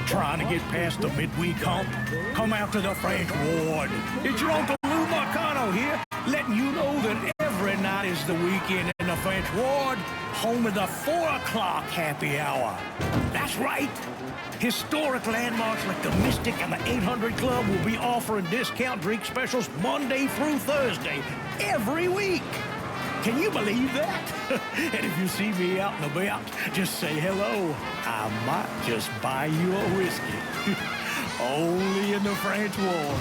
Trying to get past the midweek hump? Come out to the French Ward. It's your Uncle Lou Marcano here, letting you know that every night is the weekend in the French Ward, home of the 4 o'clock happy hour. That's right. Historic landmarks like the Mystic and the 800 Club will be offering discount drink specials Monday through Thursday, every week. Can you believe that? And if you see me out and about, just say hello. I might just buy you a whiskey. Only in the French Ward.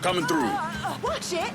Coming through. Watch it!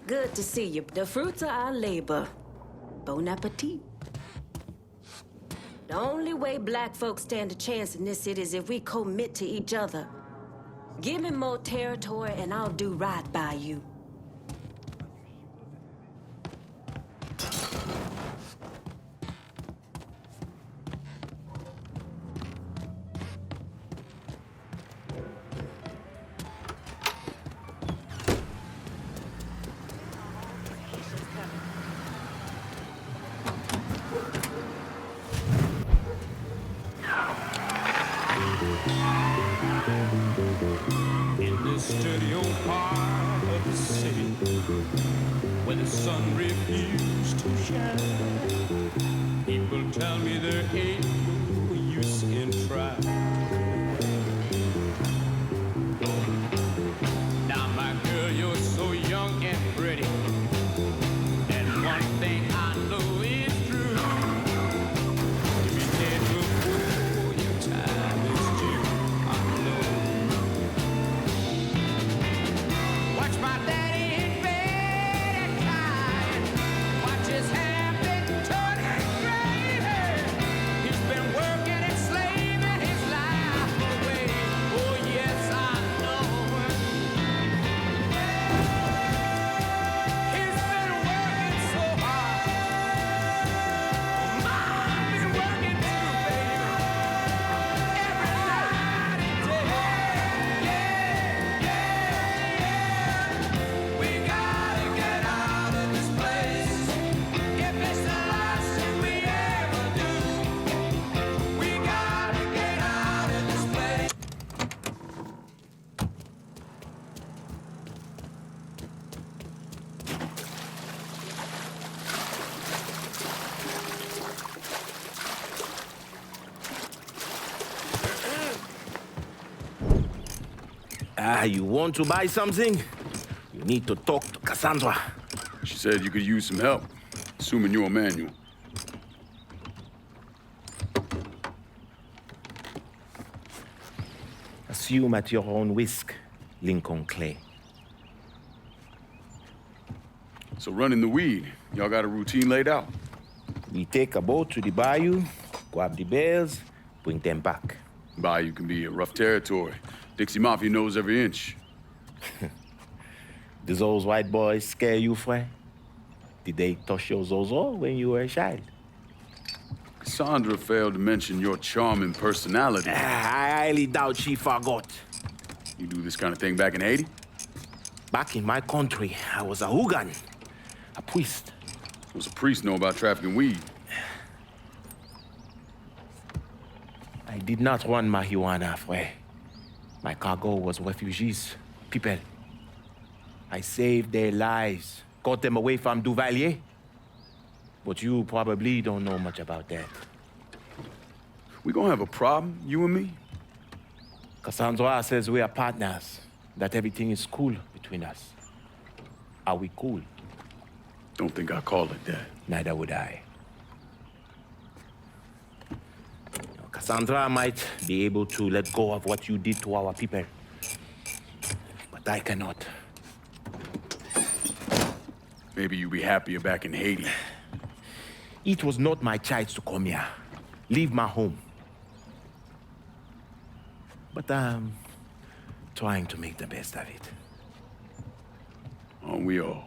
Good to see you. The fruits of our labor. Bon appetit. The only way black folks stand a chance in this city is if we commit to each other. Give me more territory and I'll do right by you. In this dirty old part of the city where the sun refused to shine, people tell me there ain't no use in trying. Now, my girl, you're so young and pretty, and one thing I know is true. If you did before your time is due, I know. Watch my daddy in bed at night. Watch his hair been turning gray. He's been You want to buy something? You need to talk to Cassandra. She said you could use some help, assuming you're Emmanuel. Assume at your own risk, Lincoln Clay. So running the weed, y'all got a routine laid out? We take a boat to the bayou, grab the bales, bring them back. Bayou can be a rough territory. Dixie Mafia knows every inch. Do those white boys scare you, Fred? Did they touch your zozo when you were a child? Cassandra failed to mention your charming personality. I highly doubt she forgot. You do this kind of thing back in Haiti? Back in my country, I was a hooligan, a priest. Does a priest know about trafficking weed? I did not run marijuana, Fred. My cargo was refugees, people. I saved their lives, got them away from Duvalier. But you probably don't know much about that. We gonna have a problem, you and me? Cassandra says we are partners, that everything is cool between us. Are we cool? Don't think I call it that. Neither would I. Cassandra might be able to let go of what you did to our people. But I cannot. Maybe you'd be happier back in Haiti. It was not my choice to come here. Leave my home. But I'm trying to make the best of it. Aren't we all?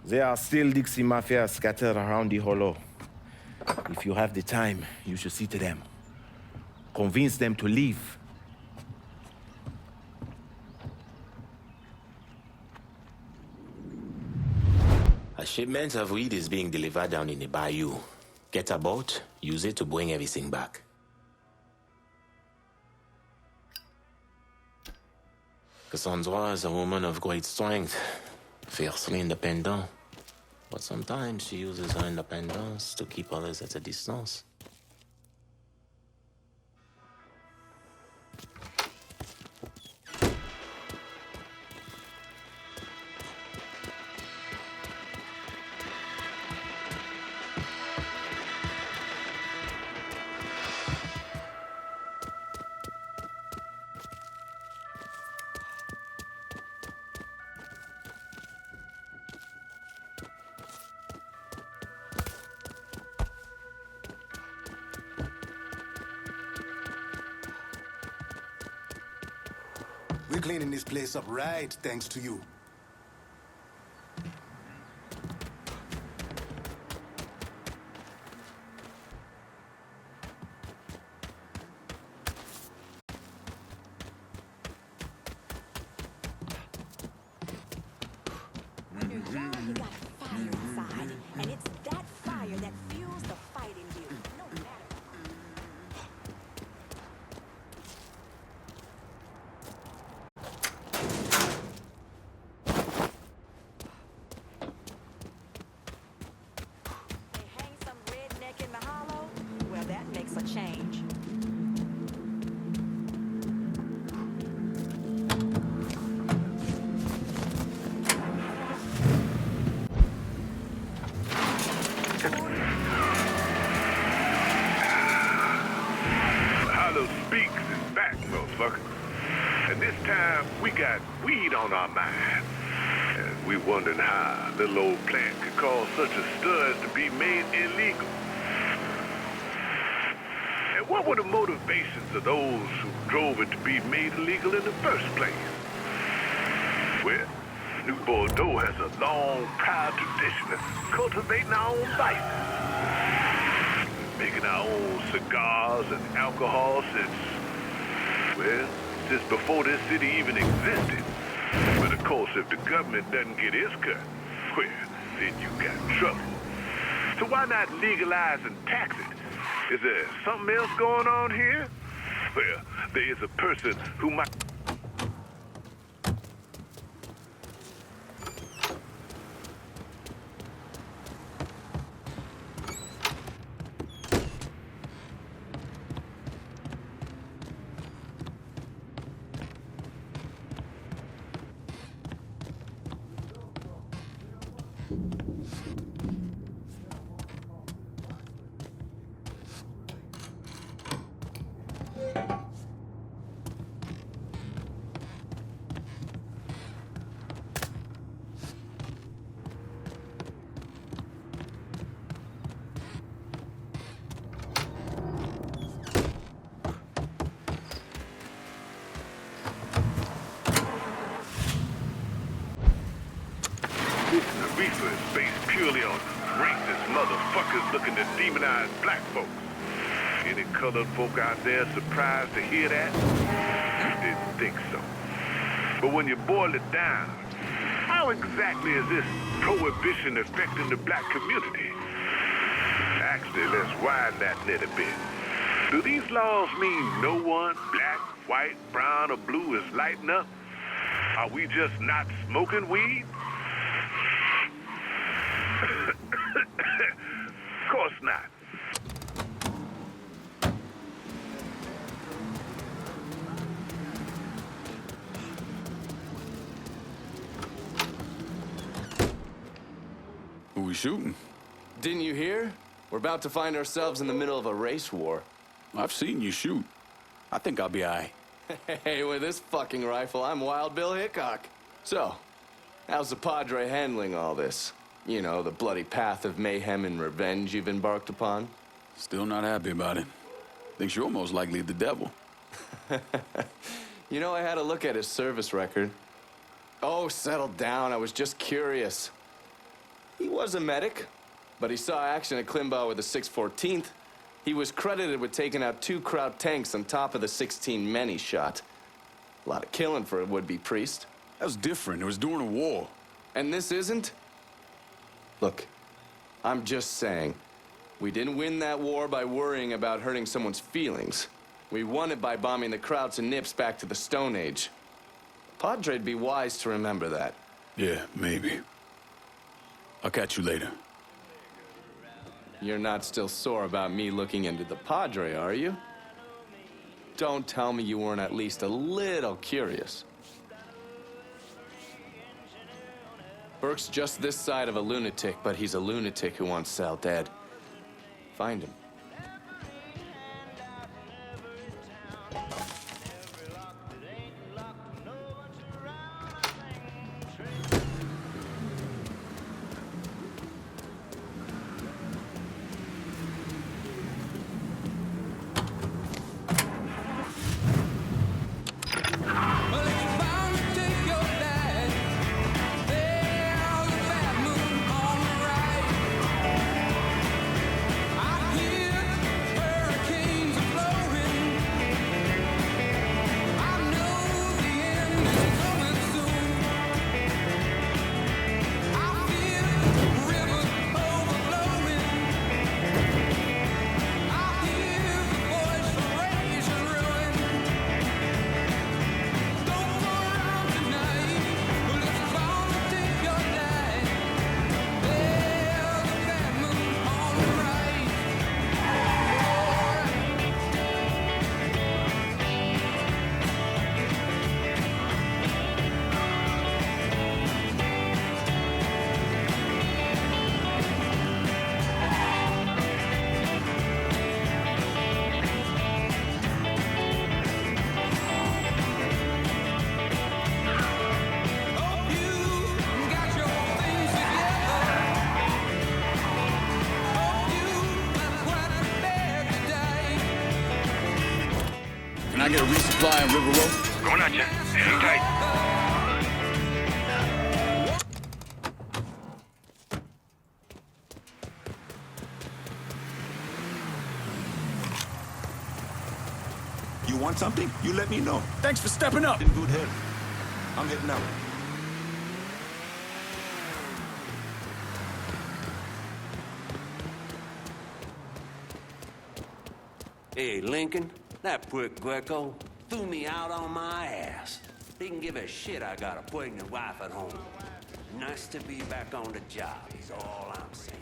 There are still Dixie Mafia scattered around the hollow. If you have the time, you should see to them. Convince them to leave. A shipment of weed is being delivered down in the bayou. Get a boat, use it to bring everything back. Cassandra is a woman of great strength, fiercely independent. But sometimes she uses her independence to keep others at a distance. We're cleaning this place up right, thanks to you. You got fire inside, and it's that fire that fuels the fight in you. No matter. They hang some redneck in the hollow? Well, that makes a change. Hollow Speaks is back, motherfucker. And this time, we got weed on our mind. And we wondering how a little old plant could cause such a stud to be made illegal. And what were the motivations of those who drove it to be made illegal in the first place? Well, New Bordeaux has a long, proud tradition of cultivating our own vices. Making our own cigars and alcohol since before this city even existed. But of course, if the government doesn't get its cut, well, then you got trouble. So why not legalize and tax it? Is there something else going on here? Well, there is a person who might... reefer is based purely on racist motherfuckers looking to demonize black folks. Any colored folk out there surprised to hear that? You didn't think so. But when you boil it down, how exactly is this prohibition affecting the black community? Actually, let's widen that net a bit. Do these laws mean no one, black, white, brown, or blue, is lighting up? Are we just not smoking weed? Of course not. Who we shooting? Didn't you hear? We're about to find ourselves in the middle of a race war. I've seen you shoot. I think I'll be all right. Hey, with this fucking rifle, I'm Wild Bill Hickok. So, how's the Padre handling all this? You know, the bloody path of mayhem and revenge you've embarked upon? Still not happy about it. Thinks you're almost likely the devil. You know, I had a look at his service record. Oh, settle down. I was just curious. He was a medic, but he saw action at Klimbaugh with the 614th. He was credited with taking out 2 Kraut tanks on top of the 16 men he shot. A lot of killing for a would-be priest. That was different. It was during a war. And this isn't? Look, I'm just saying, we didn't win that war by worrying about hurting someone's feelings. We won it by bombing the Krauts and Nips back to the Stone Age. Padre'd be wise to remember that. Yeah, maybe. I'll catch you later. You're not still sore about me looking into the Padre, are you? Don't tell me you weren't at least a little curious. Burke's just this side of a lunatic, but he's a lunatic who wants Sal dead. Find him. Can I get a resupply on River Road? Going at you. Hang tight. You want something? You let me know. Thanks for stepping up. In good health. I'm heading out. Hey, Lincoln, that prick Greco threw me out on my ass. He can give a shit I got a pregnant wife at home. Nice to be back on the job is all I'm saying.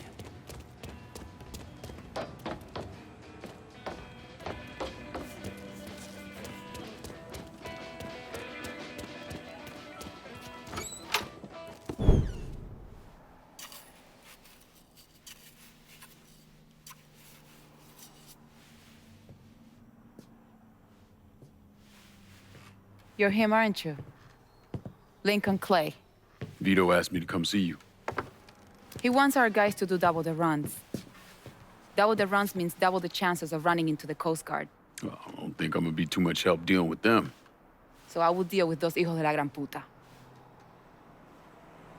You're him, aren't you? Lincoln Clay. Vito asked me to come see you. He wants our guys to do double the runs. Double the runs means double the chances of running into the Coast Guard. Well, I don't think I'm gonna be too much help dealing with them. So I will deal with those hijos de la gran puta.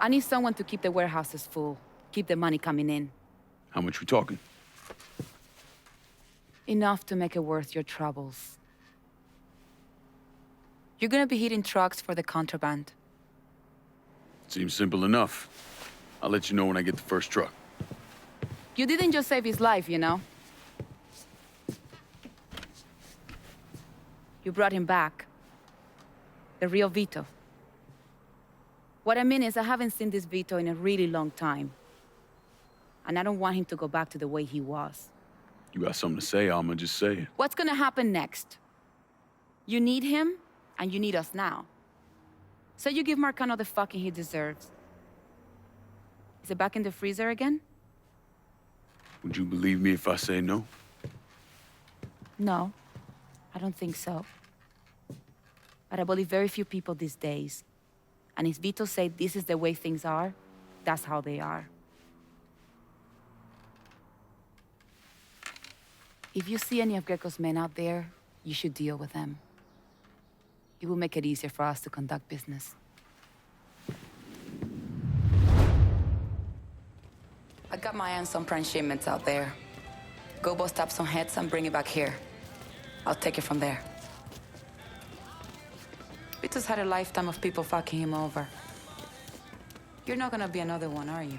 I need someone to keep the warehouses full, keep the money coming in. How much we talking? Enough to make it worth your troubles. You're gonna be hitting trucks for the contraband. Seems simple enough. I'll let you know when I get the first truck. You didn't just save his life, you know? You brought him back. The real Vito. What I mean is, I haven't seen this Vito in a really long time. And I don't want him to go back to the way he was. You got something to say, I'ma just say it. What's gonna happen next? You need him, and you need us now. So you give Marcano the fucking he deserves. Is it back in the freezer again? Would you believe me if I say no? No, I don't think so. But I believe very few people these days. And if Vito said this is the way things are, that's how they are. If you see any of Greco's men out there, you should deal with them. It will make it easier for us to conduct business. I got my eye on some prime shipments out there. Go bust up some heads and bring it back here. I'll take it from there. Vito's had a lifetime of people fucking him over. You're not gonna be another one, are you?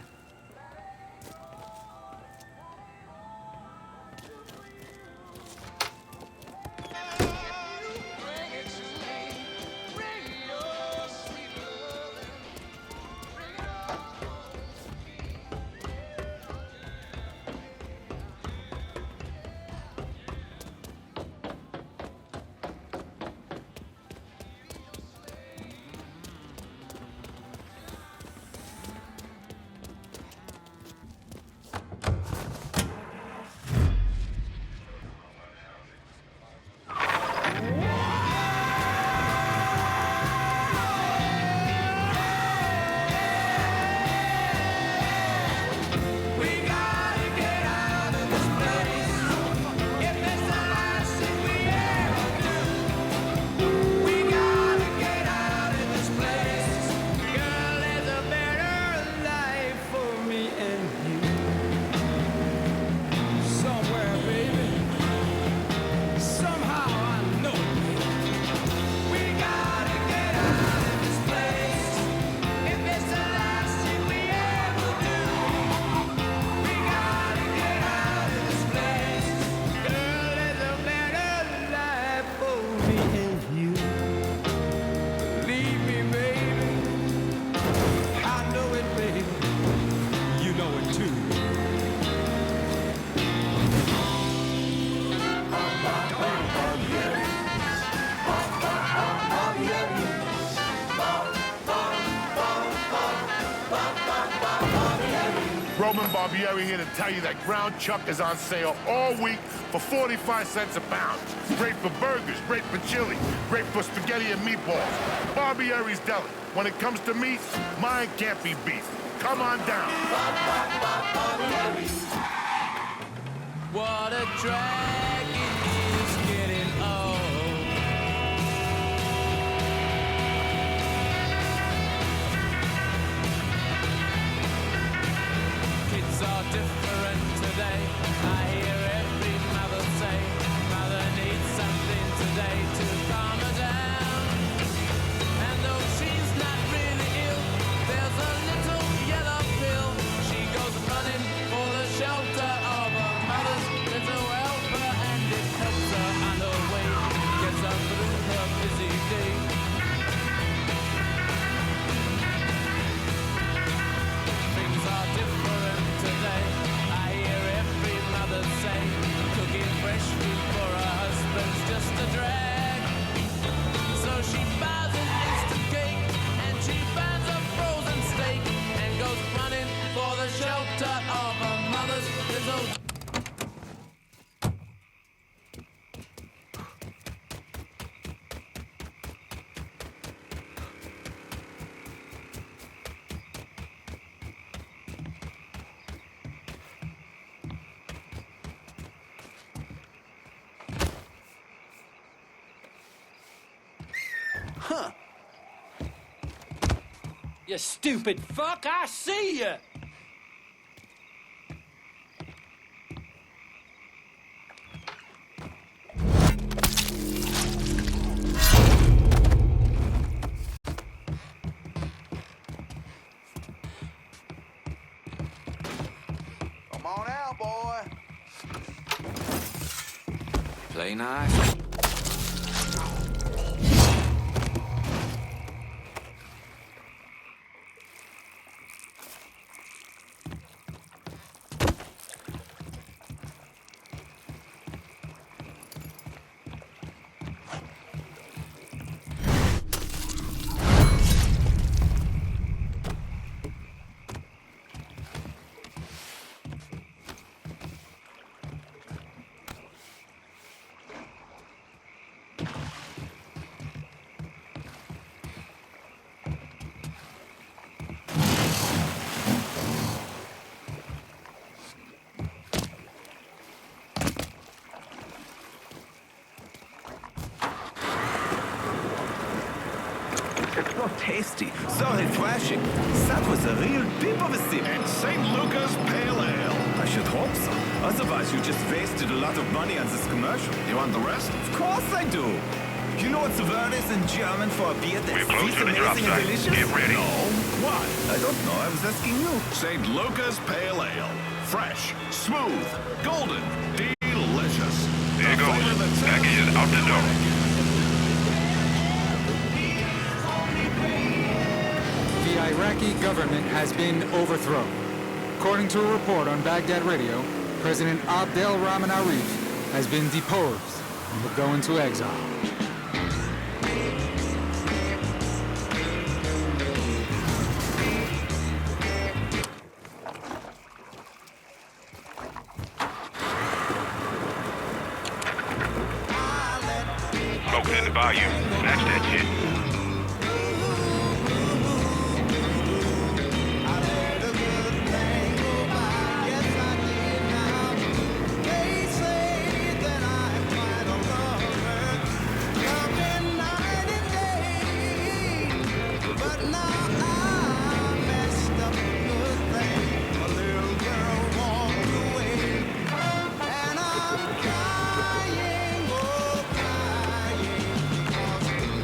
Roman Barbieri here to tell you that ground chuck is on sale all week for 45 cents a pound. Great for burgers, great for chili, great for spaghetti and meatballs. Barbieri's Deli. When it comes to meat, mine can't be beat. Come on down. What a drag it is getting old. Kids are different today. I hear every mother say, mother needs something today to calm her down. And though she's not really ill, there's a little yellow pill. She goes running for the shelter of her mother's little helper, and it helps her on her way, gets her through her busy day. Things are different today. I hear every mother say, cooking fresh food for her husband's just a drag. So she buys an instant cake, and she buys a frozen steak, and goes running for the shelter of her mother's little. You stupid fuck, I see ya! Come on out, boy. Play nice. So tasty, so refreshing. That was a real peep of a sip. And St. Luca's Pale Ale. I should hope so. Otherwise, you just wasted a lot of money on this commercial. You want the rest? Of course I do. You know what the word is in German for a beer that's We're close this to the drop amazing and site. delicious? Get ready. No. What? I don't know. I was asking you. St. Luca's Pale Ale. Fresh, smooth, golden, delicious. There it goes. Package is out the door. The Iraqi government has been overthrown. According to a report on Baghdad Radio, President Abdel Rahman Arif has been deposed and will go into exile. Smoking in the bayou. Match that shit.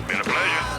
Been a pleasure.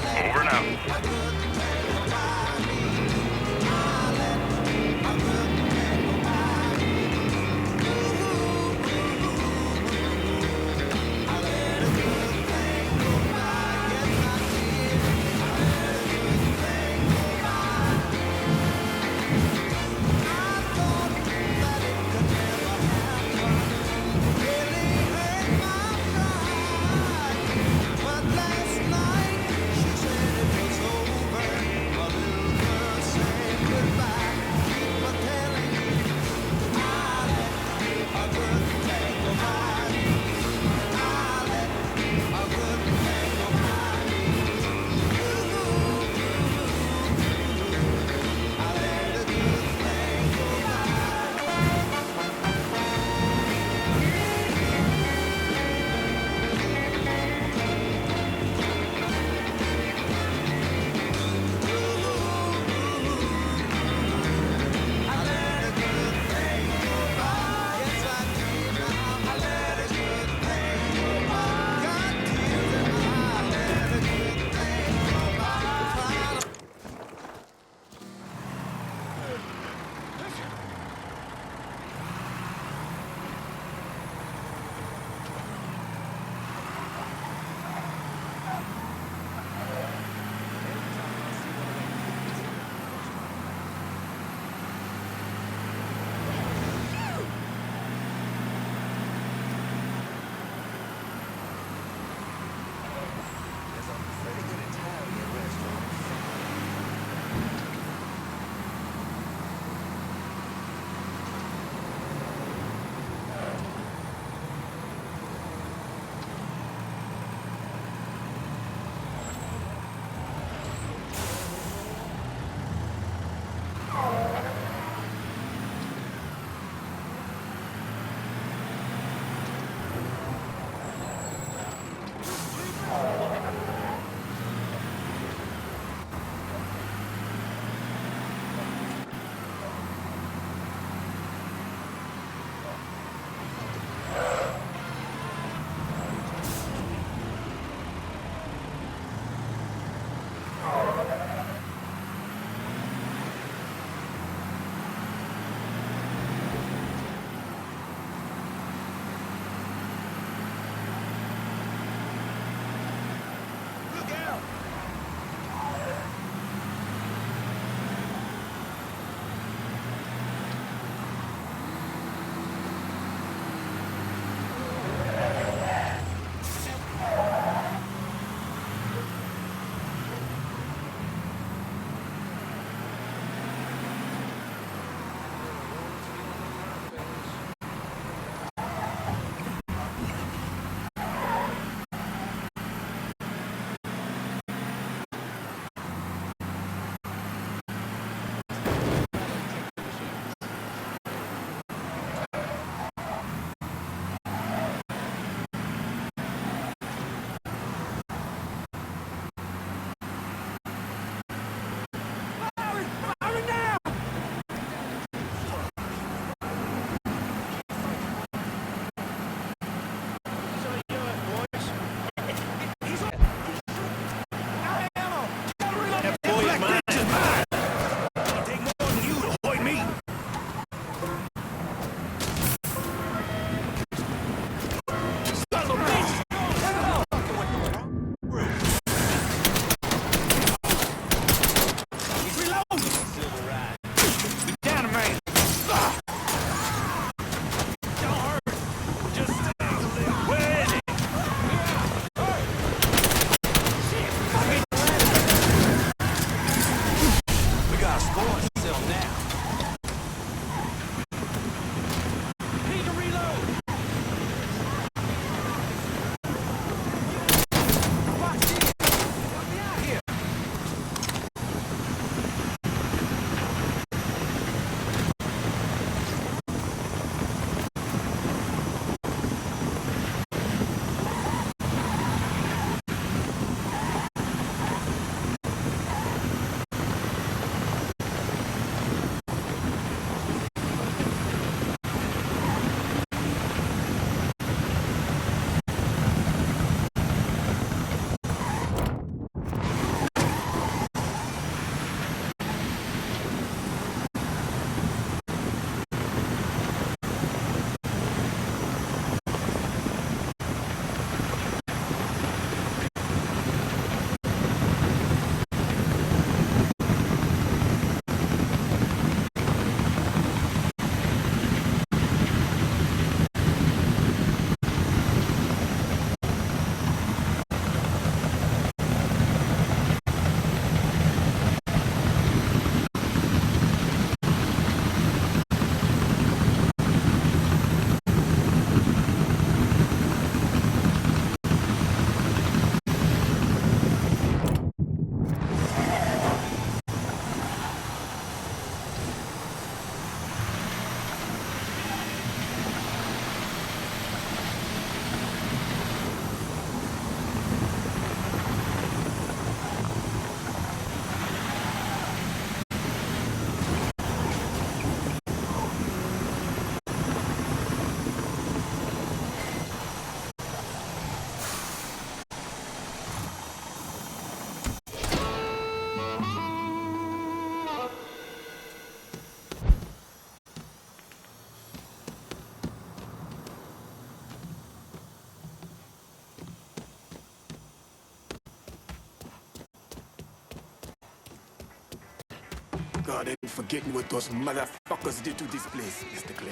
God ain't forgetting what those motherfuckers did to this place, Mr. Clay.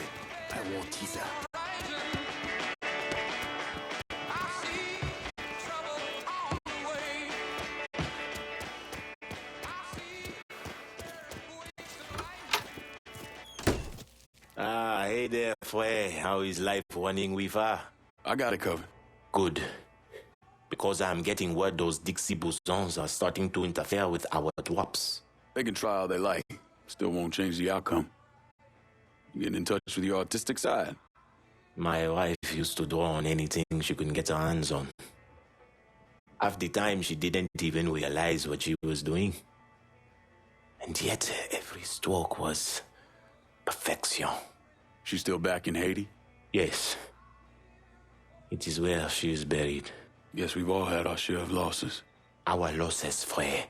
I won't tease her. Ah, hey there, Fue. How is life running with her? I got it covered. Good. Because I'm getting word those Dixie bousons are starting to interfere with our drops. They can try all they like. Still won't change the outcome. You getting in touch with your artistic side? My wife used to draw on anything she could get her hands on. Half the time, she didn't even realize what she was doing. And yet, every stroke was perfection. She's still back in Haiti? Yes. It is where she is buried. Yes, we've all had our share of losses. Our losses, Frey,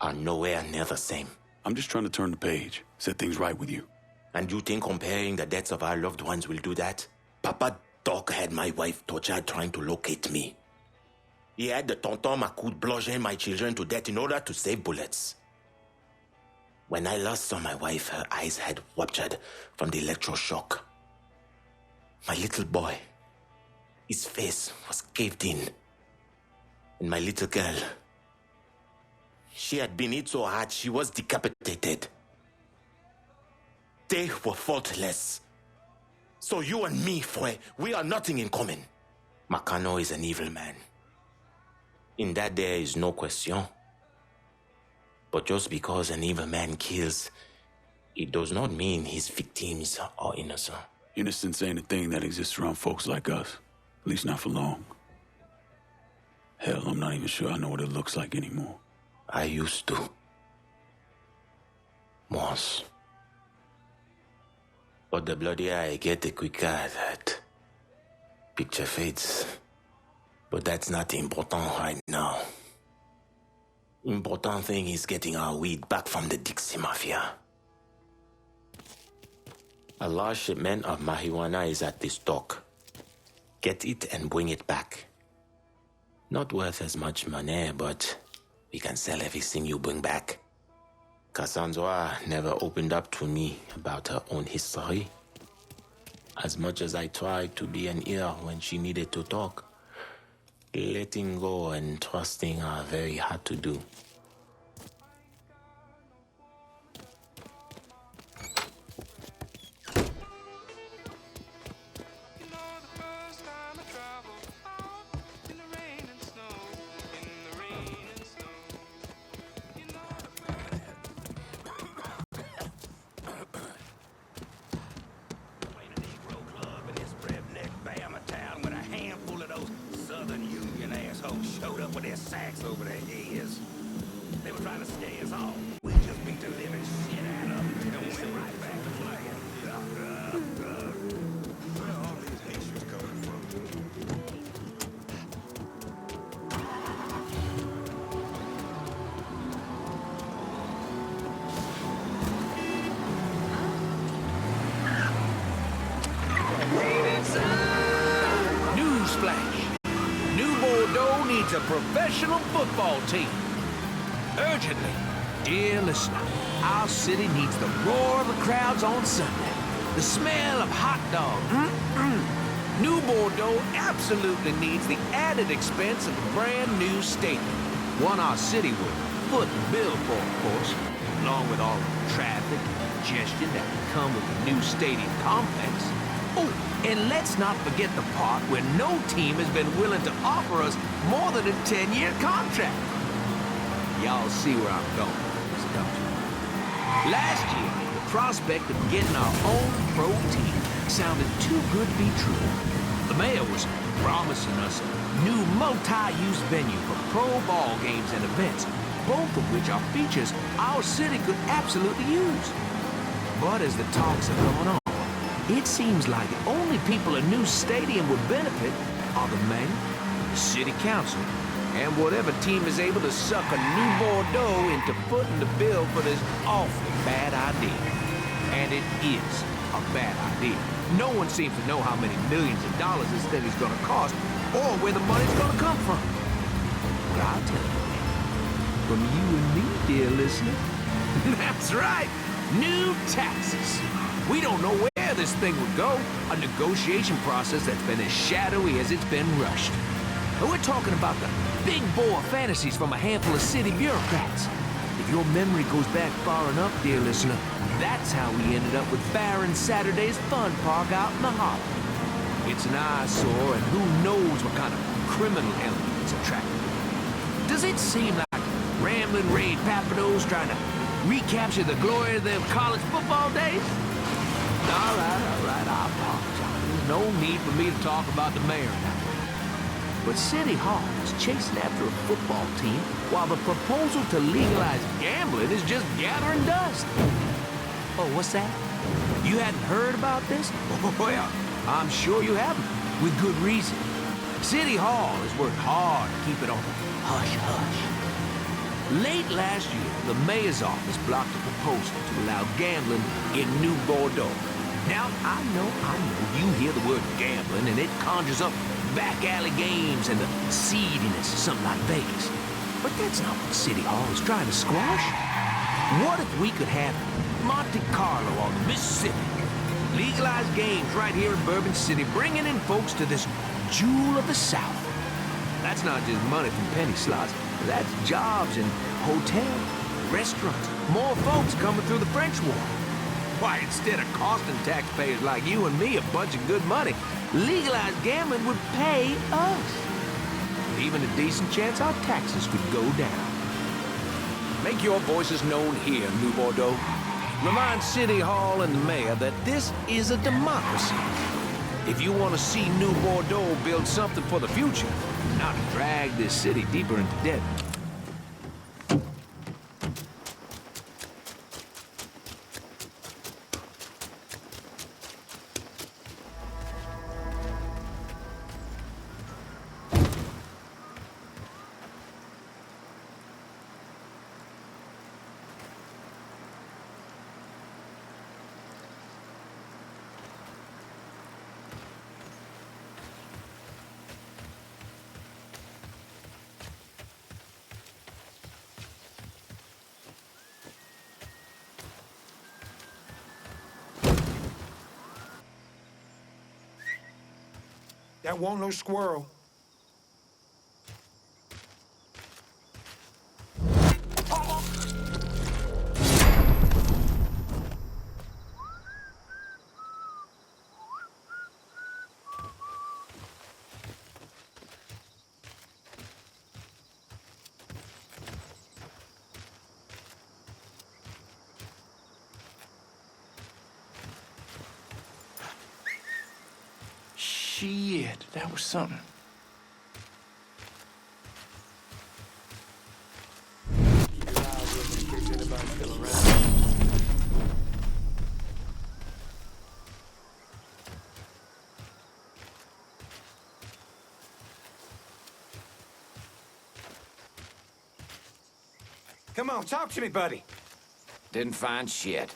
are nowhere near the same. I'm just trying to turn the page, set things right with you. And you think comparing the deaths of our loved ones will do that? Papa Doc had my wife tortured trying to locate me. He had the Tonton Macoute bludgeon my children to death in order to save bullets. When I last saw my wife, her eyes had ruptured from the electroshock. My little boy, his face was caved in. And my little girl, she had been hit so hard she was decapitated. They were faultless. So you and me, Fue, we are nothing in common. Makano is an evil man. In that there is no question. But just because an evil man kills, it does not mean his victims are innocent. Innocence ain't a thing that exists around folks like us. At least not for long. Hell, I'm not even sure I know what it looks like anymore. I used to. Once. But the bloodier I get, the quicker that picture fades. But that's not important right now. Important thing is getting our weed back from the Dixie Mafia. A large shipment of marijuana is at this dock. Get it and bring it back. Not worth as much money, but we can sell everything you bring back. Cassandra never opened up to me about her own history. As much as I tried to be an ear when she needed to talk, letting go and trusting are very hard to do. Showed up with their sacks over their heads. They were trying to scare us all. We just beat the living shit out of them and went right back to playing. Where are all these Haitians coming from? Newsflash. New Bordeaux needs a professional football team. Urgently, dear listener, our city needs the roar of the crowds on Sunday, the smell of hot dogs. New Bordeaux absolutely needs the added expense of a brand new stadium, one our city will foot the bill for, of course, along with all the traffic and congestion that will come with the new stadium complex. Oh, and let's not forget the part where no team has been willing to offer us more than a 10-year contract. Y'all see where I'm going, don't you? Last year, the prospect of getting our own pro team sounded too good to be true. The mayor was promising us a new multi-use venue for pro ball games and events, both of which are features our city could absolutely use. But as the talks have gone on, it seems like the only people a new stadium would benefit are the mayor, the city council, and whatever team is able to suck a new Bordeaux into footing the bill for this awfully bad idea. And it is a bad idea. No one seems to know how many millions of dollars this thing is going to cost or where the money's going to come from. But I'll tell you, from you and me, dear listener, That's right. New taxes. We don't know where this thing would go. A negotiation process that's been as shadowy as it's been rushed. And we're talking about the big bore fantasies from a handful of city bureaucrats. If your memory goes back far enough, dear listener, that's how we ended up with Baron Saturday's Fun Park out in the harbor. It's an eyesore, and who knows what kind of criminal element it's attracted. Does it seem like rambling Ray Papados trying to recapture the glory of them college football days? All right, I apologize. There's no need for me to talk about the mayor now. But City Hall is chasing after a football team while the proposal to legalize gambling is just gathering dust. Oh, what's that? You hadn't heard about this? Well, I'm sure you haven't, with good reason. City Hall has worked hard to keep it on the hush-hush. Late last year, the mayor's office blocked a proposal to allow gambling in New Bordeaux. Now, I know, you hear the word gambling and it conjures up back alley games and the seediness of something like Vegas. But that's not what City Hall is trying to squash. What if we could have Monte Carlo on the Mississippi? Legalized games right here in Bourbon City, bringing in folks to this jewel of the South. That's not just money from penny slots. That's jobs in hotels, restaurants, more folks coming through the French War. Why, instead of costing taxpayers like you and me a bunch of good money, legalized gambling would pay us. With even a decent chance our taxes could go down. Make your voices known here, New Bordeaux. Remind City Hall and the mayor that this is a democracy. If you want to see New Bordeaux build something for the future, not to drag this city deeper into debt. That won't no squirrel. Shit, that was something. Keep your eyes open in case anybody's still around. Come on, talk to me, buddy. Didn't find shit.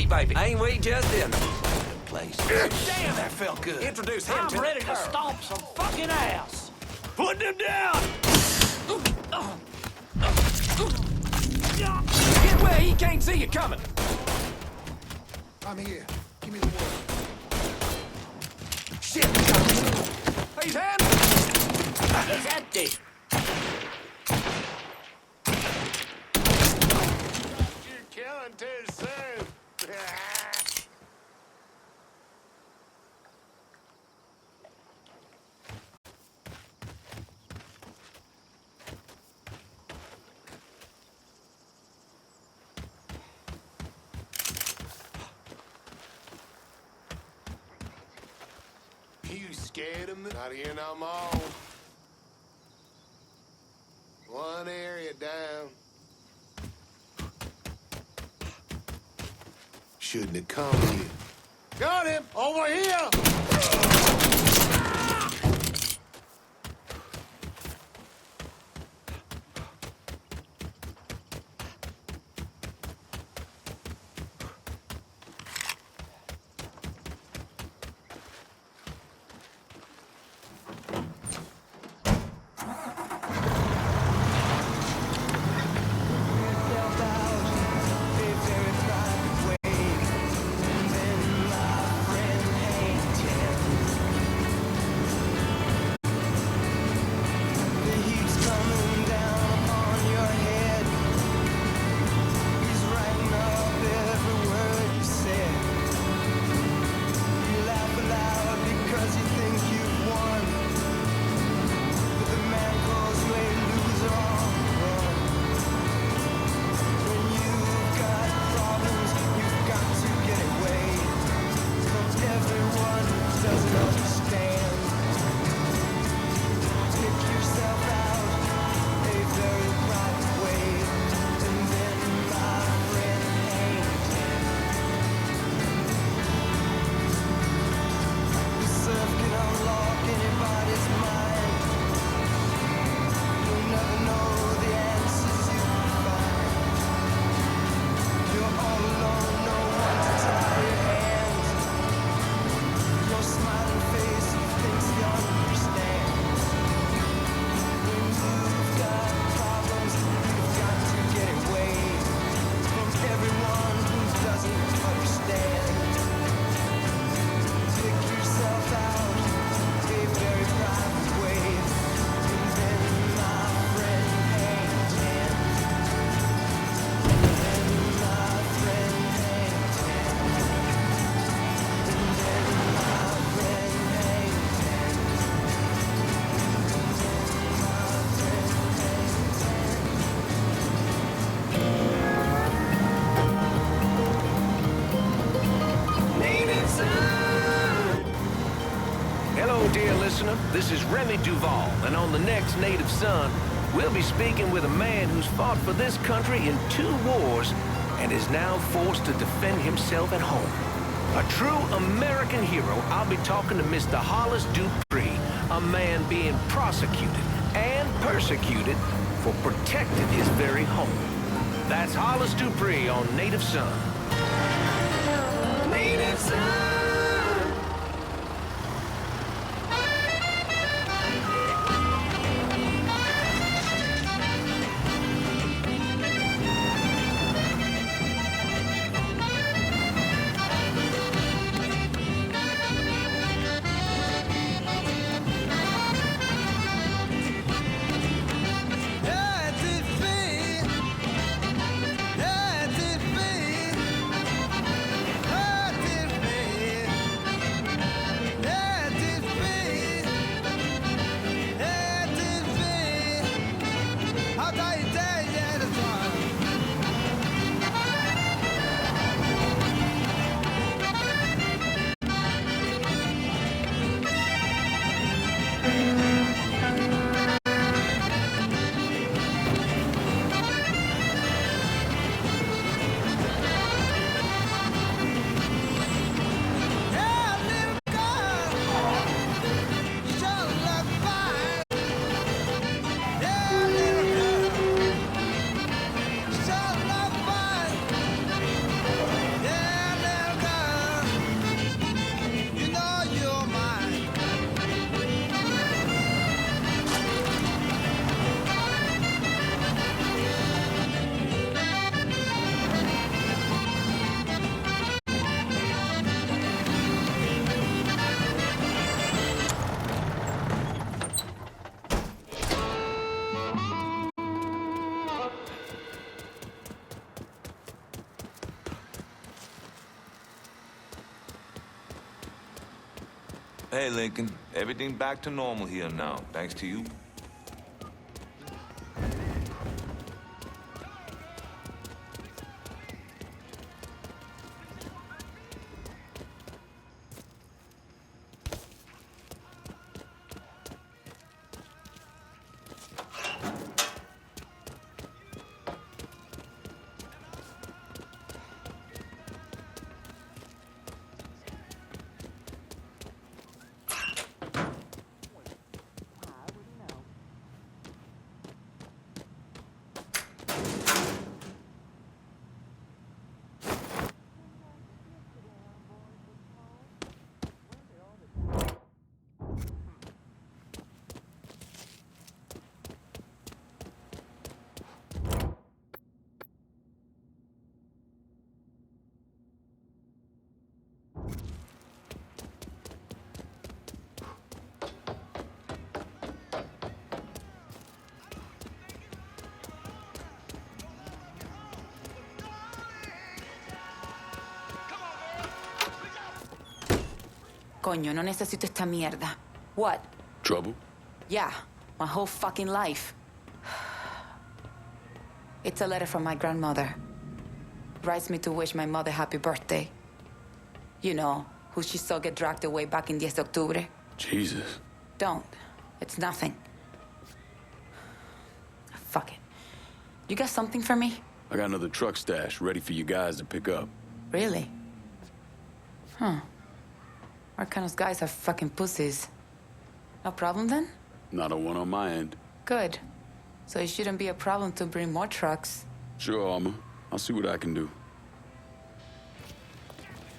sweet baby. Ain't we just in the place? Damn, that felt good. Introduce him to I'm ready the to curb. stomp some fucking ass. Put him down. Get where he can't see you coming. I'm here. Give me the word. Shit. He's in. He's empty. You're killing too soon. You scared him? Not here no more. One area down. Shouldn't have come here. Got him! Over here! This is Remy Duval, and on the next Native Son, we'll be speaking with a man who's fought for this country in 2 wars and is now forced to defend himself at home. A true American hero, I'll be talking to Mr. Hollis Dupree, a man being prosecuted and persecuted for protecting his very home. That's Hollis Dupree on Native Son. Native Son! Hey, Lincoln. Everything back to normal here now, thanks to you. Coño, no necesito esta mierda. What? Trouble? Yeah, my whole fucking life. It's a letter from my grandmother. Writes me to wish my mother happy birthday. You know, who she saw get dragged away back in 10 de octubre. Jesus. Don't. It's nothing. Fuck it. You got something for me? I got another truck stash ready for you guys to pick up. Really? Huh. Our kind of guys are fucking pussies. No problem then? Not a one on my end. Good. So it shouldn't be a problem to bring more trucks. Sure, Armor. I'll see what I can do.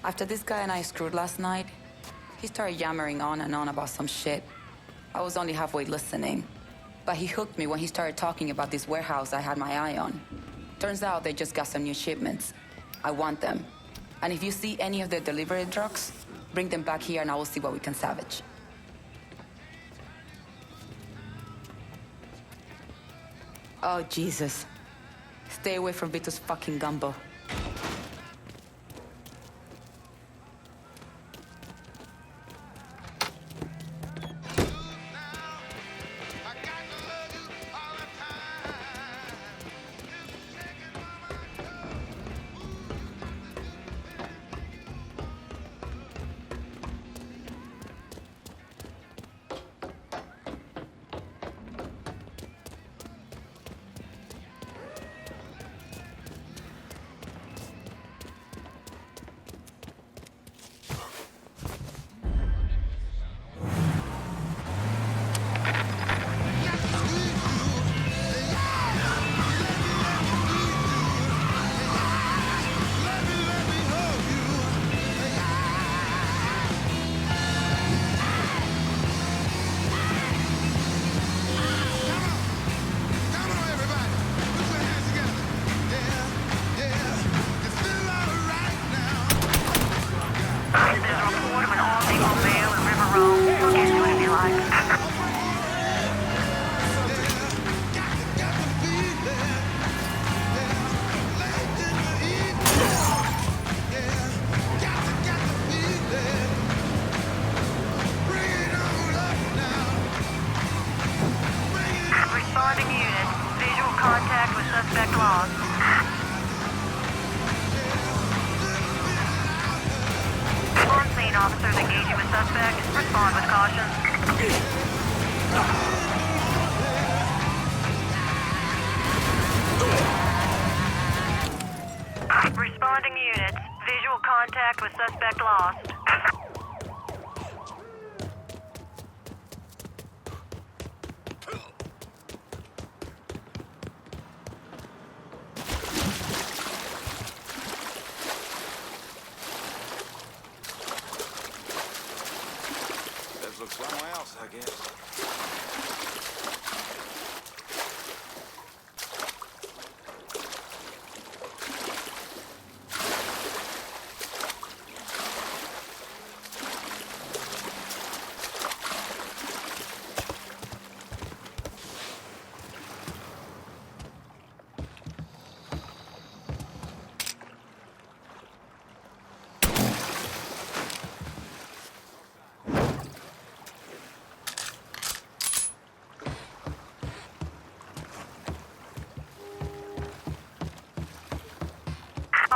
After this guy and I screwed last night, he started yammering on and on about some shit. I was only halfway listening. But he hooked me when he started talking about this warehouse I had my eye on. Turns out they just got some new shipments. I want them. And if you see any of their delivery trucks, bring them back here and I will see what we can salvage. Oh, Jesus. Stay away from Vito's fucking gumbo. Officers engaging with suspect. Respond with caution. Responding units. Visual contact with suspect lost. Look somewhere else, I guess.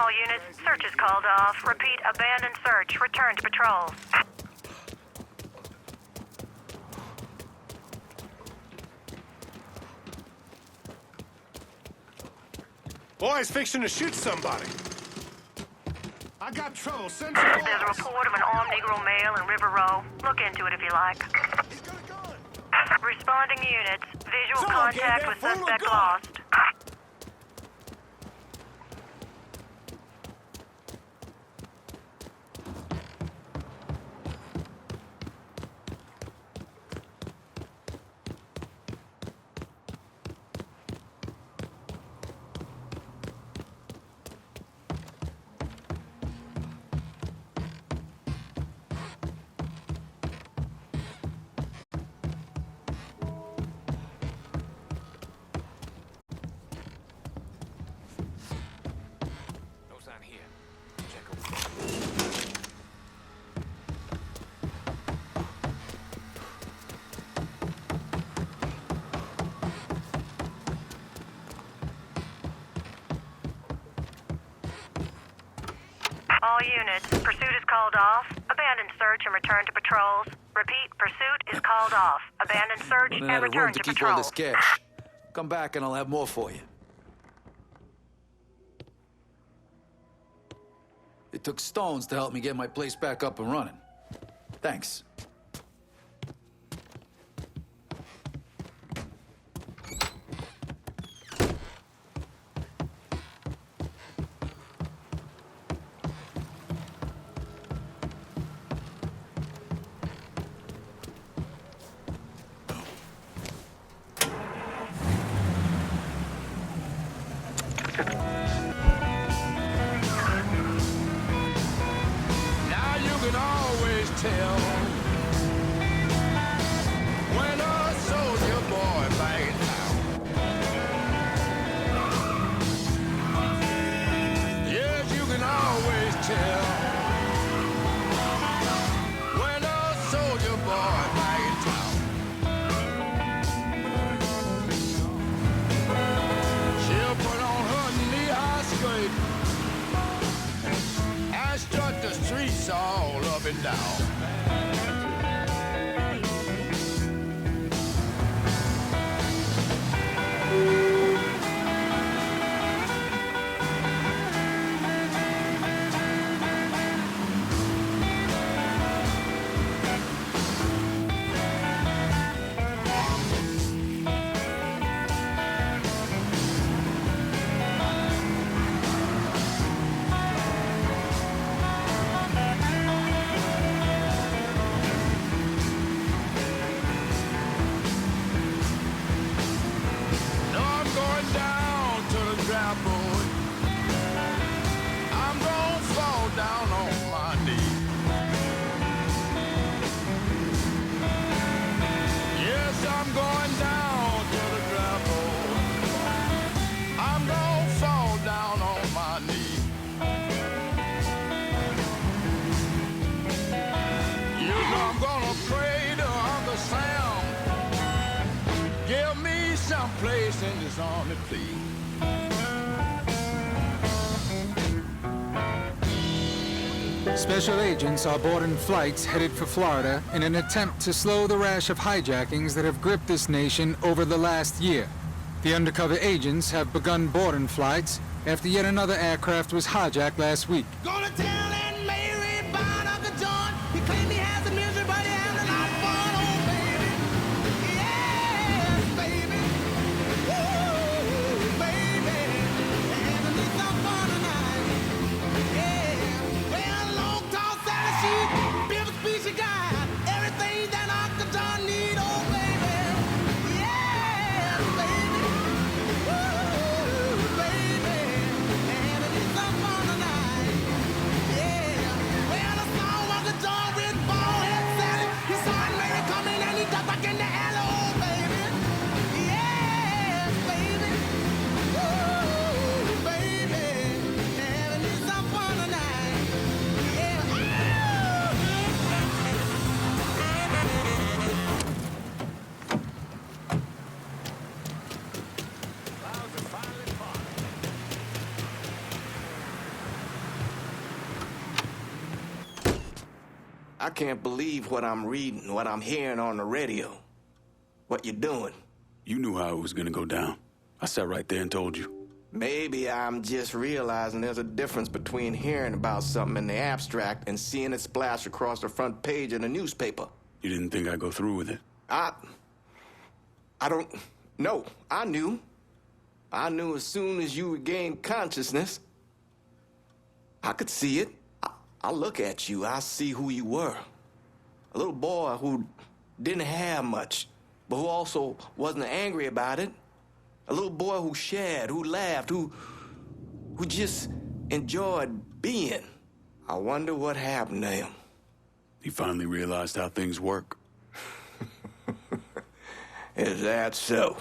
All units, search is called off. Repeat, abandon search. Return to patrols. Boy's fixing to shoot somebody. I got trouble. Send some There's a report of an armed Negro male in River Row. Look into it if you like. Responding units. Visual contact with suspect lost. All units, pursuit is called off. Abandon search and return to patrols. Repeat, pursuit is called off. Abandon search Running and out of room return to to keep all patrols. this cash. Come back and I'll have more for you. It took stones to help me get my place back up and running. Thanks. Now you can always tell when a soldier boy back in town. Yes, you can always tell when a soldier boy back in town. She'll put on her knee-high skirt and strut the streets all up and down. No, I'm going down to the dry board. I'm gonna fall down on my knee. Yes, I'm going down to the dry board. I'm gonna fall down on my knee. You know I'm gonna pray to Uncle Sam. Give me some place in this army, please. Special agents are boarding flights headed for Florida in an attempt to slow the rash of hijackings that have gripped this nation over the last year. The undercover agents have begun boarding flights after yet another aircraft was hijacked last week. Gonna tell Aunt Mary about Uncle John. He claimed he has a misery, but he has a lot of fun, oh baby. Yes, baby. Ooh, baby. Having me some fun tonight. Yeah. Well, long tall Sally, she built a species guy. Everything that Uncle John need, oh baby. Yes, baby. Ooh, baby. Having me some fun tonight. Yeah. Well, I saw Uncle John with bald head Sally. He saw Aunt Mary coming and he ducked back in the alley, oh baby. Yes, baby. Ooh, baby. Having me some fun tonight. Yeah. can't believe what I'm reading, what I'm hearing on the radio. What you doing? You knew how it was gonna go down. I sat right there and told you. Maybe I'm just realizing there's a difference between hearing about something in the abstract and seeing it splash across the front page of the newspaper. You didn't think I'd go through with it? I don't... No, I knew. I knew as soon as you regained consciousness. I could see it. I look at you, I see who you were. A little boy who didn't have much, but who also wasn't angry about it. A little boy who shared, who laughed, who just enjoyed being. I wonder what happened to him. He finally realized how things work. Is that so?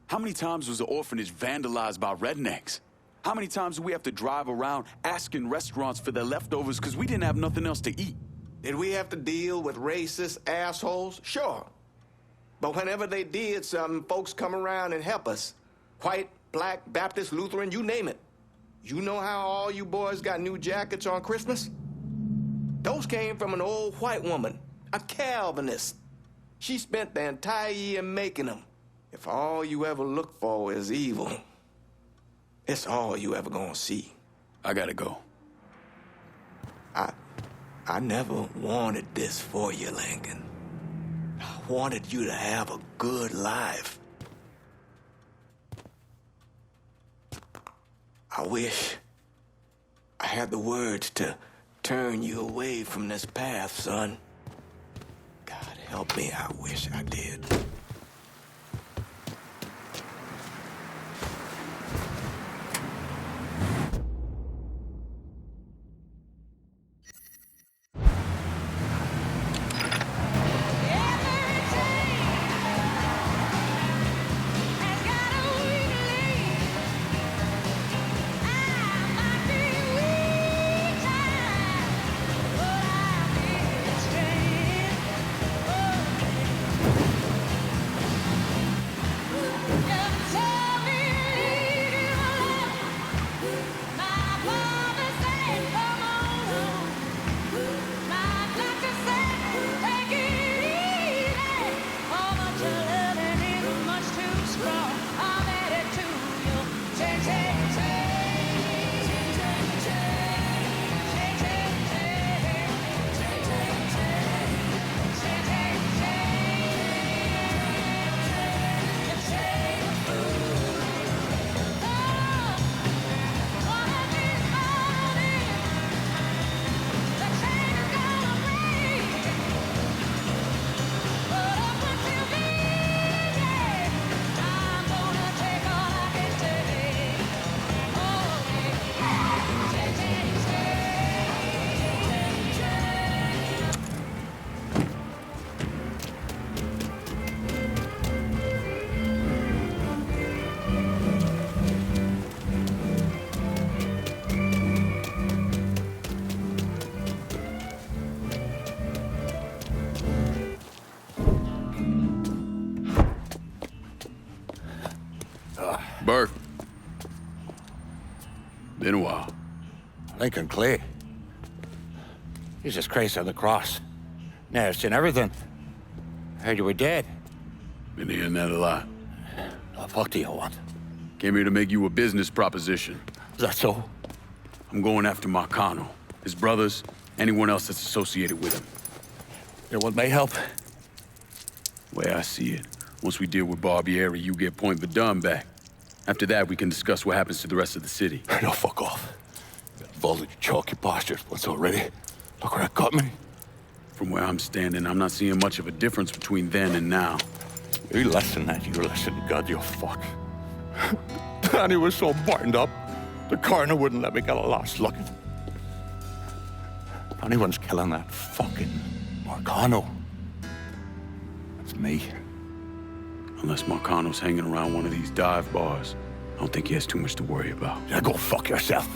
How many times was the orphanage vandalized by rednecks? How many times do we have to drive around asking restaurants for their leftovers because we didn't have nothing else to eat? Did we have to deal with racist assholes? Sure. But whenever they did something, folks come around and help us. White, black, Baptist, Lutheran, you name it. You know how all you boys got new jackets on Christmas? Those came from an old white woman, a Calvinist. She spent the entire year making them. If all you ever look for is evil, it's all you ever gonna see. I gotta go. I never wanted this for you, Lincoln. I wanted you to have a good life. I wish I had the words to turn you away from this path, son. God help me, I wish I did. Burke. Been a while. Lincoln Clay. Jesus Christ on the cross. Now I've seen everything. I heard you were dead. Been hearing that a lot. What the fuck do you want? Came here to make you a business proposition. Is that so? I'm going after Marcano, his brothers, anyone else that's associated with him. You want my help? Way I see it, once we deal with Barbieri, you get Point Verdun back. After that, we can discuss what happens to the rest of the city. No, fuck off. Voltage chalky bastards once already. Look where it got me. From where I'm standing, I'm not seeing much of a difference between then and now. You listen, you listen, God, you fuck. Danny was so burned up, the coroner wouldn't let me get a last look. If anyone's killing that fucking Marcano, it's me. Unless Marcano's hanging around one of these dive bars, I don't think he has too much to worry about. Yeah, go fuck yourself.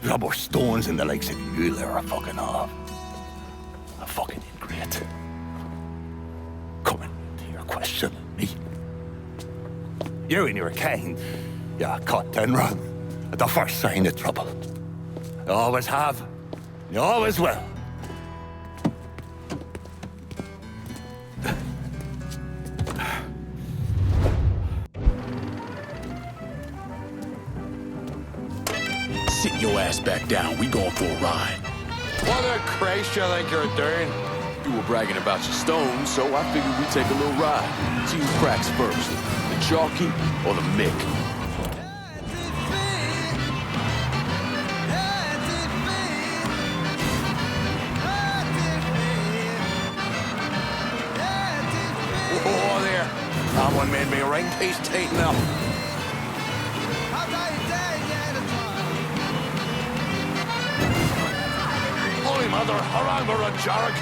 There's no more stones in the lakes of you there are fucking off. A fucking ingrate. Coming to your question, me. You and your kind, you cut and run at the first sign of trouble. You always have, you always will. your ass back down. We going for a ride. What the Christ you think you're doing? You were bragging about your stones, so I figured we'd take a little ride. See who cracks first, the Chalky or the Mick. Oh, there. That one made me right piece tighten up. Holy mother, Harangara Jarek!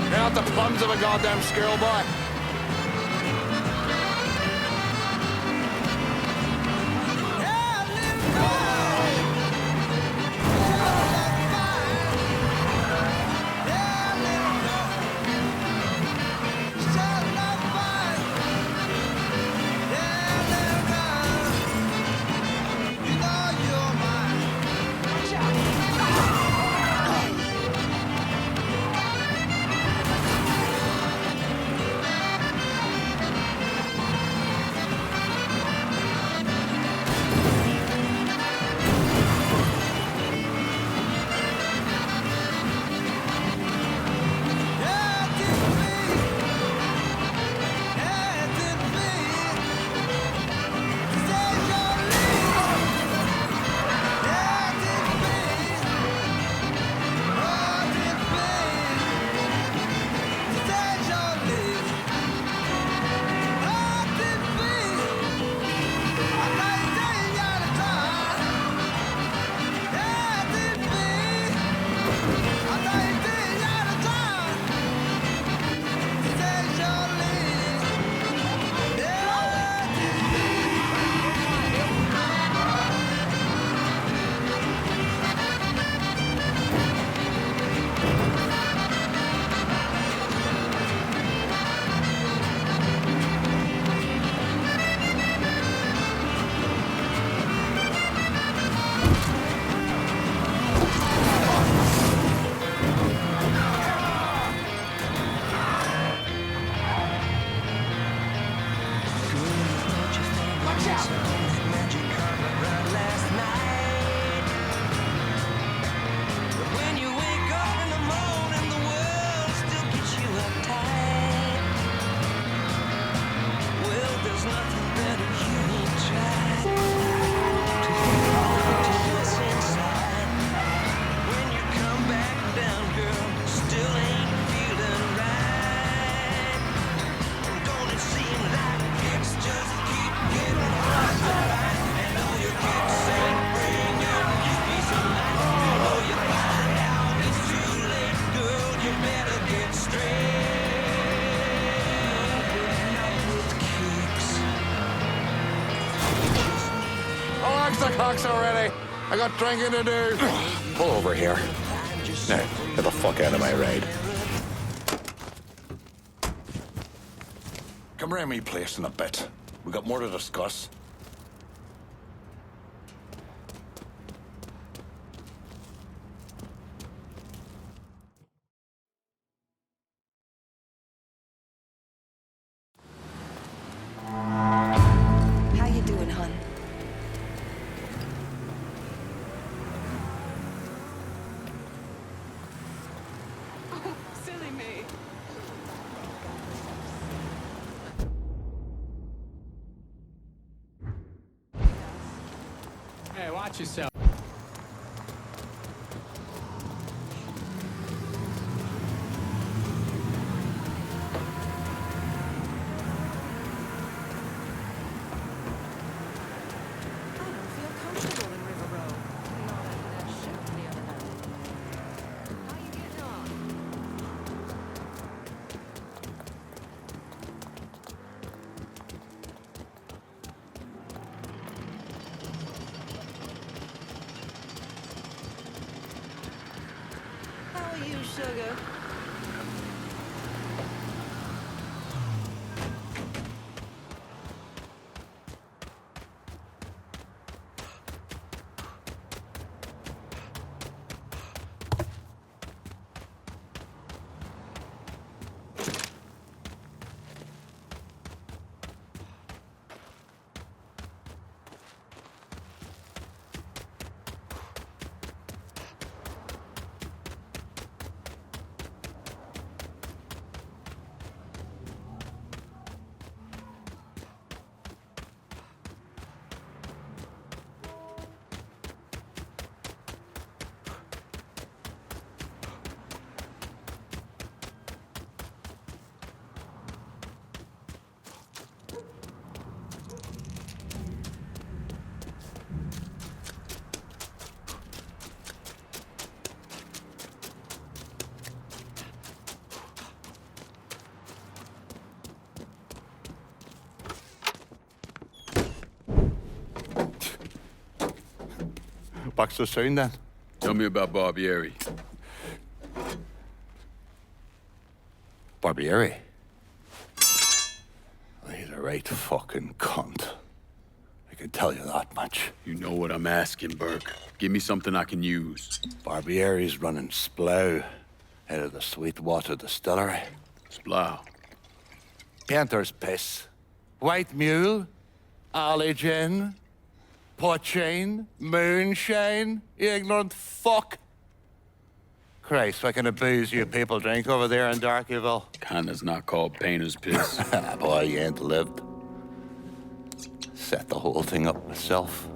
You're not the plums of a goddamn squirrel boy. Already. I got drinking to do. Pull over here. Now, get the fuck out of my ride. Come around me place in a bit. We got more to discuss. How you doing, hon? Silly me. Hey, watch yourself. You sugar. Back so soon, then? Tell me about Barbieri. Barbieri? He's a right fucking cunt. I can tell you that much. You know what I'm asking, Burke. Give me something I can use. Barbieri's running Splow out of the Sweetwater Distillery. Splow? Painter's piss. White mule. Alley gin. Poachine. Moonshine. You ignorant fuck. Christ, what kind of booze you people drink over there in Darkyville? Kinda's not called painter's piss. Boy, you ain't lived. Set the whole thing up myself.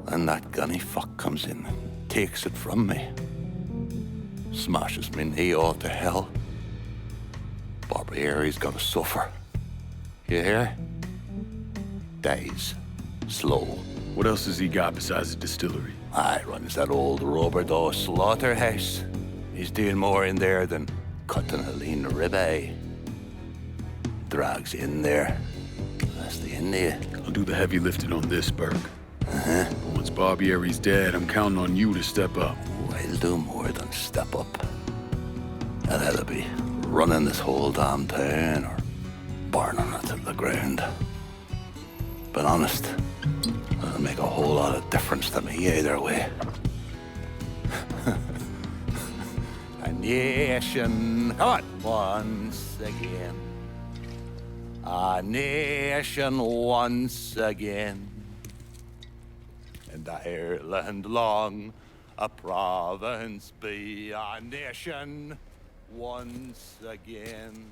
Then that gunny fuck comes in and takes it from me. Smashes me knee all to hell. Barbieri's gonna suffer. You hear? Dies. Slow. What else has he got besides the distillery? Runs that old Robert O. slaughterhouse. He's doing more in there than cutting a lean ribeye. Drags in there. That's the end of you. I'll do the heavy lifting on this, Burke. Uh-huh. But once Barbieri's dead, I'm counting on you to step up. I'll do more than step up. I'll either be running this whole damn town or burning it to the ground. But honest, it'll make a whole lot of difference to me either way. A nation, come on, once again. A nation once again. And Ireland long, a province be, a nation once again.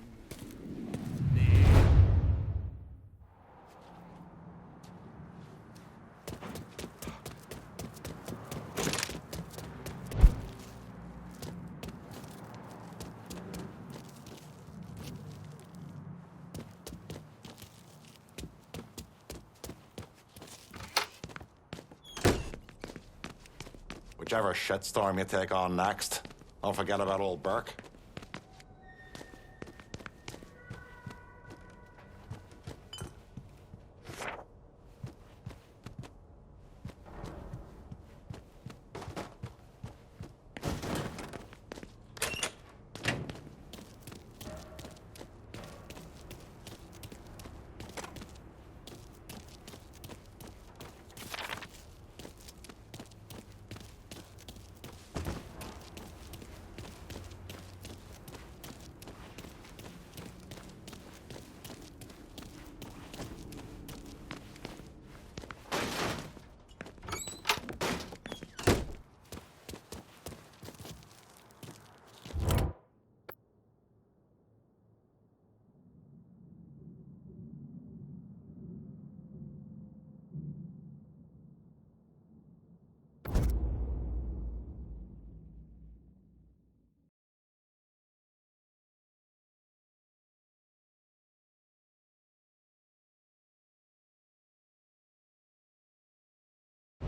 Whichever shitstorm you take on next, don't forget about old Burke.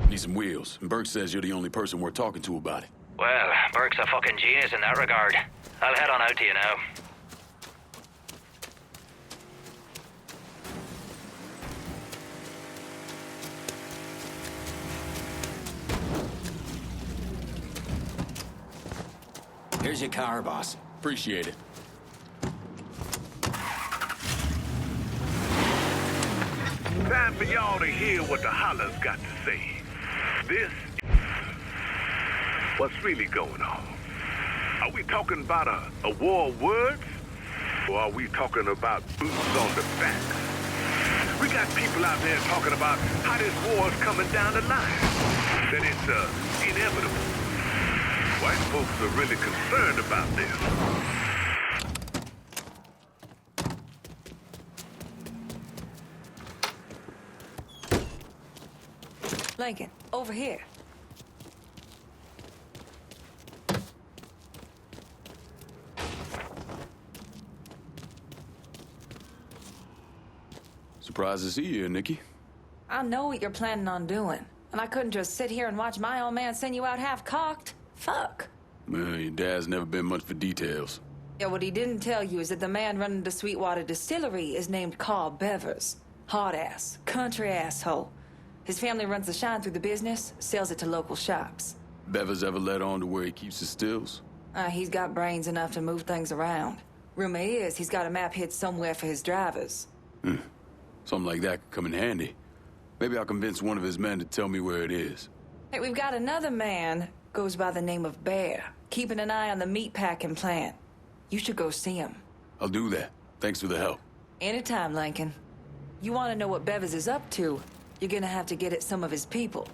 Need some wheels, and Burke says you're the only person we're talking to about it. Well, Burke's a fucking genius in that regard. I'll head on out to you now. Here's your car, boss. Appreciate it. Time for y'all to hear what the holla's got to say. This what's really going on. Are we talking about a war of words? Or are we talking about boots on the back? We got people out there talking about how this war is coming down the line. That it's inevitable. White folks are really concerned about this. Lincoln, over here. Surprised to see you, Nikki. I know what you're planning on doing, and I couldn't just sit here and watch my old man send you out half-cocked. Fuck. Well, your dad's never been much for details. Yeah, what he didn't tell you is that the man running the Sweetwater Distillery is named Carl Bevers. Hard ass, country asshole. His family runs the shine through the business, sells it to local shops. Beva's ever let on to where he keeps his stills? He's got brains enough to move things around. Rumor is he's got a map hid somewhere for his drivers. Something like that could come in handy. Maybe I'll convince one of his men to tell me where it is. Hey, we've got another man, goes by the name of Bear, keeping an eye on the meatpacking plant. You should go see him. I'll do that. Thanks for the help. Anytime, Lincoln. You want to know what Bevis is up to, you're gonna have to get at some of his people.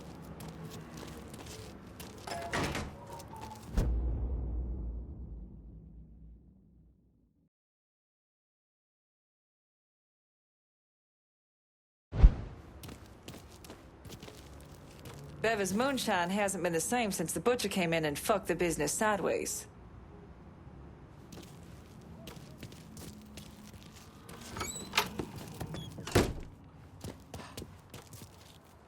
Beva's moonshine hasn't been the same since the butcher came in and fucked the business sideways.